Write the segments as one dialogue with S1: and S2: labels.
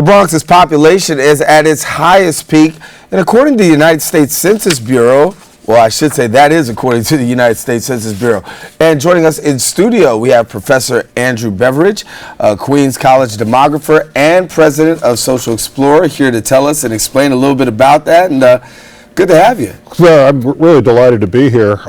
S1: Bronx's population is at its highest peak, and according to the United States Census Bureau, well, I should say that is according to the United States Census Bureau. And joining us in studio, we have Professor Andrew Beveridge, Queens College demographer and president of Social Explorer, here to tell us and explain a little bit about that. And good to have you.
S2: Yeah, I'm really delighted to be here.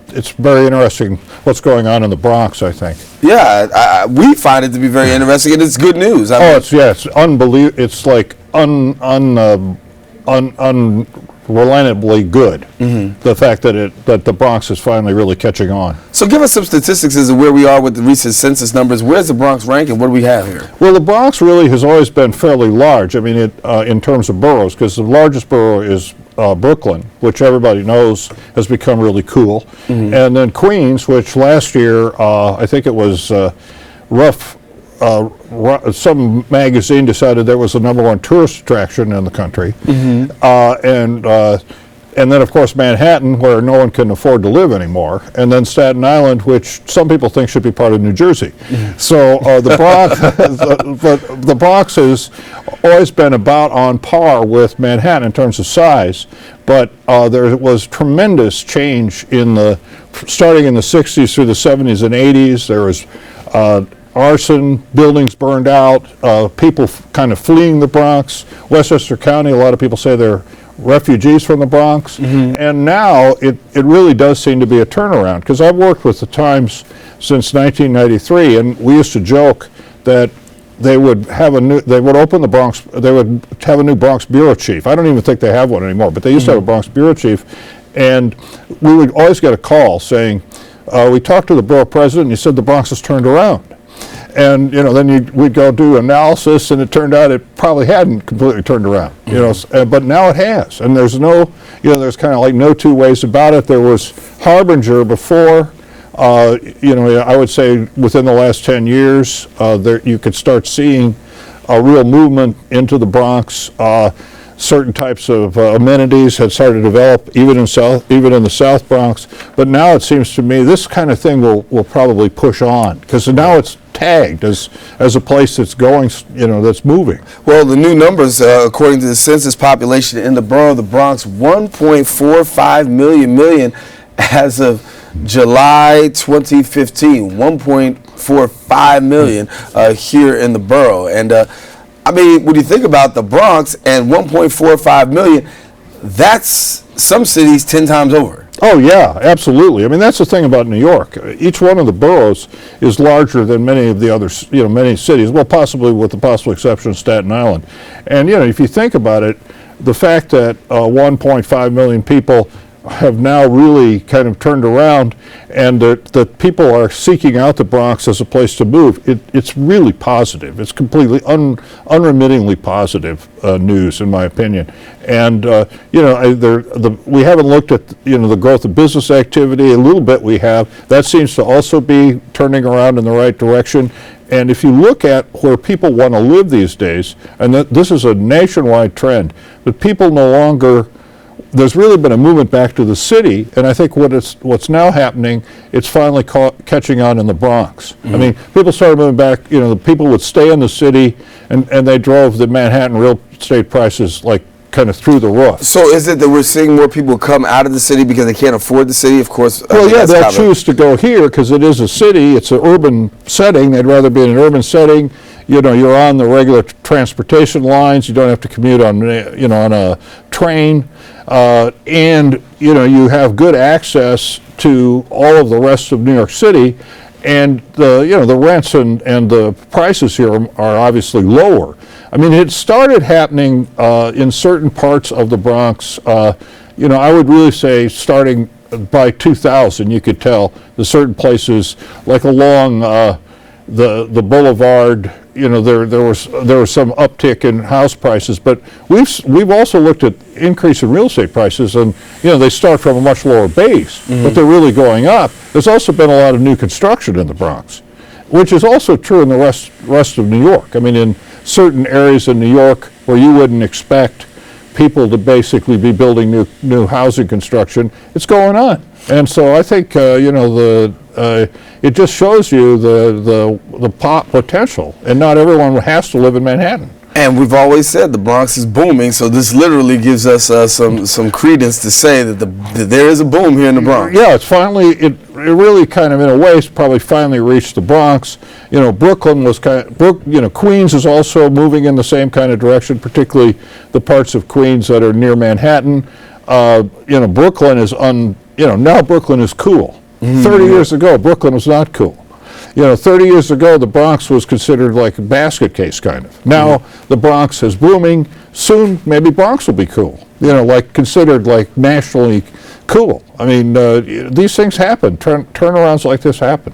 S2: It's very interesting what's going on in the Bronx, I think.
S1: Yeah, we find it to be very interesting, and it's good news.
S2: It's unbelievable. It's like unrelentably good. Mm-hmm. The fact that the Bronx is finally really catching on.
S1: So give us some statistics as to where we are with the recent census numbers. Where's the Bronx rank, and what do we have here?
S2: Well, the Bronx really has always been fairly large. I mean, in terms of boroughs, because the largest borough is Brooklyn, which everybody knows has become really cool. Mm-hmm. And then Queens, which last year, I think it was some magazine decided there was the #1 tourist attraction in the country. Mm-hmm. And then, of course, Manhattan, where no one can afford to live anymore. And then Staten Island, which some people think should be part of New Jersey. Mm-hmm. So the Bronx, the Bronx has always been about on par with Manhattan in terms of size. But there was tremendous change starting in the 60s through the 70s and 80s. There was arson, buildings burned out, people kind of fleeing the Bronx. Westchester County, a lot of people say they're refugees from the Bronx. Mm-hmm. And now it really does seem to be a turnaround, because I've worked with the Times since 1993, and we used to joke that they would open the Bronx, they would have a new Bronx bureau chief. I don't even think they have one anymore, but they used to have a Bronx bureau chief, and we would always get a call saying, we talked to the borough president, and he said the Bronx has turned around. And then we'd go do analysis, and it turned out it probably hadn't completely turned around. But now it has, and there's there's kind of like no two ways about it. There was Harbinger before. I would say within the last 10 years, you could start seeing a real movement into the Bronx. Certain types of amenities had started to develop, even in the South Bronx. But now it seems to me this kind of thing will probably push on, because now it's tagged as a place that's going, that's moving.
S1: Well, the new numbers, according to the census population in the borough of the Bronx, 1.45 million as of July 2015, 1.45 million here in the borough. And I mean, when you think about the Bronx and 1.45 million, that's some cities 10 times over.
S2: Oh, yeah, absolutely. I mean, that's the thing about New York. Each one of the boroughs is larger than many of the other, many cities, well, possibly with the possible exception of Staten Island. And, if you think about it, the fact that 1.5 million people have now really kind of turned around, and that people are seeking out the Bronx as a place to move, it's really positive. It's completely unremittingly positive news, in my opinion. And we haven't looked at the growth of business activity. A little bit we have. That seems to also be turning around in the right direction. And if you look at where people want to live these days, and this is a nationwide trend, that people no longer. There's really been a movement back to the city, and I think what's now happening, it's finally catching on in the Bronx. Mm-hmm. I mean, people started moving back, the people would stay in the city, and they drove the Manhattan real estate prices like kind of through the roof.
S1: So is it that we're seeing more people come out of the city because they can't afford the city? Of course.
S2: Well, yeah, they'll choose to go here because it is a city, it's an urban setting. They'd rather be in an urban setting. You're on the regular transportation lines. You don't have to commute on a train. And you have good access to all of the rest of New York City, and the rents and the prices here are obviously lower. I mean, it started happening in certain parts of the Bronx. I would really say starting by 2000, you could tell the certain places like along the boulevard. There was some uptick in house prices, but we've also looked at increase in real estate prices, and they start from a much lower base, mm-hmm. but they're really going up. There's also been a lot of new construction in the Bronx, which is also true in the rest of New York. I mean, in certain areas in New York where you wouldn't expect people to basically be building new housing construction, it's going on. And so I think it just shows you the potential, and not everyone has to live in Manhattan.
S1: And we've always said the Bronx is booming, so this literally gives us some credence to say that that there is a boom here in the Bronx.
S2: Yeah, it's finally, it really kind of in a way it's probably finally reached the Bronx. You know, Brooklyn was Queens is also moving in the same kind of direction, particularly the parts of Queens that are near Manhattan. Brooklyn is now Brooklyn is cool. 30 years ago, Brooklyn was not cool. 30 years ago, the Bronx was considered like a basket case kind of. Now the Bronx is booming. Soon, maybe Bronx will be cool. Considered like nationally cool. I mean, these things happen. Turnarounds like this happen.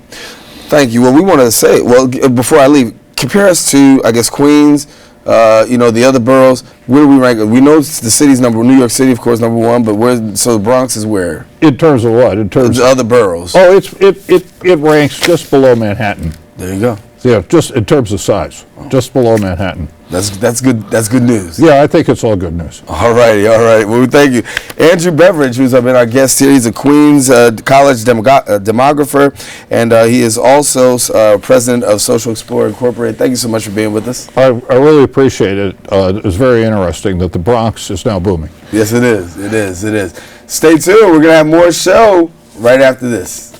S1: Thank you. Well, we want to say, before I leave, compare us to, I guess, Queens, the other boroughs. Where do we rank? We know the city's New York City, of course, number one, but so the Bronx is where?
S2: In terms of what? In terms
S1: of other boroughs.
S2: Oh, it ranks just below Manhattan.
S1: There you go.
S2: Yeah, just in terms of size, just below Manhattan.
S1: That's good. That's good news.
S2: Yeah, I think it's all good news.
S1: All righty. Well, thank you, Andrew Beveridge, who's been our guest here. He's a Queens College demographer, and he is also president of Social Explorer Incorporated. Thank you so much for being with us.
S2: I really appreciate it. It's very interesting that the Bronx is now booming.
S1: Yes, it is. It is. Stay tuned. We're gonna have more show right after this.